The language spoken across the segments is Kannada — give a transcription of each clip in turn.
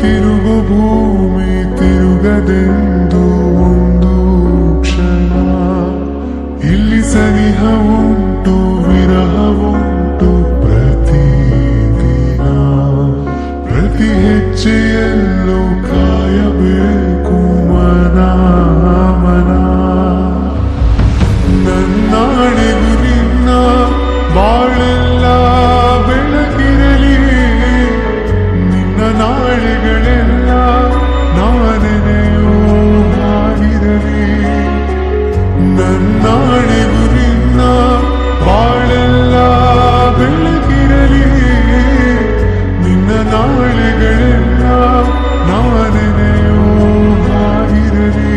ತಿರುಗು ಭೂಮಿ ತಿರುಗದೆಂದು ಒಂದು ಕ್ಷಣ ಇಲ್ಲಿ ಸನಿಹ ಉಂಟು ವಿರಹ ಉಂಟು ಪ್ರತಿದಿನ ಪ್ರತಿ ಹೆಜ್ಜೆಯಲ್ಲೂ ಕಾಯಬೇಕು ಮನ ಮನ ನನ್ನಾಣೆಗೂ ನಿನ್ನ ಬಾಳೆಲ್ಲ ಬೆಳಕಿರಲಿ ನಿನ್ನ ನಾಳೆಗಳೆಲ್ಲ ನಾನೆನೆಯೋ ಆಗಿರಲಿ ನನ್ನಾಣೆಗೂ ನಿನ್ನ ಬಾಳೆಲ್ಲ ಬೆಳಕಿರಲಿ ನಿನ್ನ ನಾಳೆಗಳೆಲ್ಲ ನಾನೆನೆಯೋ ಆಗಿರಲಿ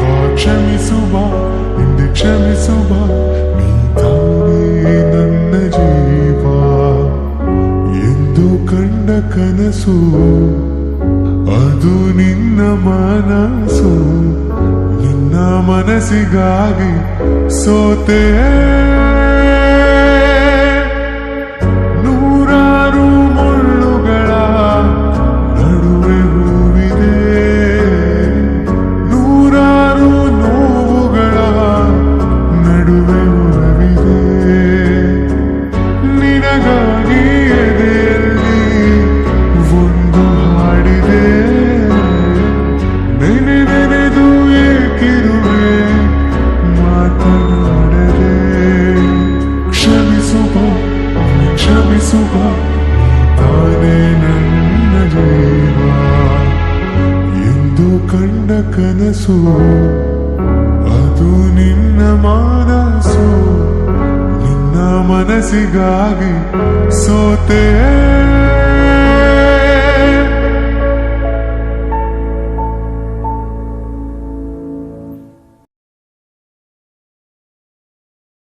ಬಾ ಕ್ಷಮಿಸು ಬಾ ಹಿಂದೆ ಕ್ಷಮಿಸು ಬಾ ನೀ ತಾನೇ ನನ್ನ ಜೀವ ಎಂದು ಕಂಡ ಕನಸು ಅದು ನಿನ್ನ ಮನಸ್ಸು ನಿನ್ನ ಮನಸ್ಸಿಗಾಗಿ ಸೋತೆ ನೂರಾರು ಮುಳ್ಳುಗಳ ನಡುವೆ ಹೂವಿದೆ ನೂರಾರು ನೋವುಗಳ ನಡುವೆ ಹೂವಿದೆ ನಿನಗಾಗಿ ಎದೆಯಲ್ಲಿ ಒಂದು ಹಾಡಿದೆ ನೆನೆ ನೆನೆದು ಏಕಿರುವೆ ಮಾತನಾಡದೆ ಕ್ಷಮಿಸು ಬಾ ಕ್ಷಮಿಸು ಬಾ ತಾನೇ ನನ್ನ ಜೀವ ಎಂದು ಕಂಡ ಕನಸು ಅದು ನಿನ್ನ ಮನಸ್ಸು ನಿನ್ನ ಮನಸ್ಸಿಗಾಗಿ ಸೋತೆ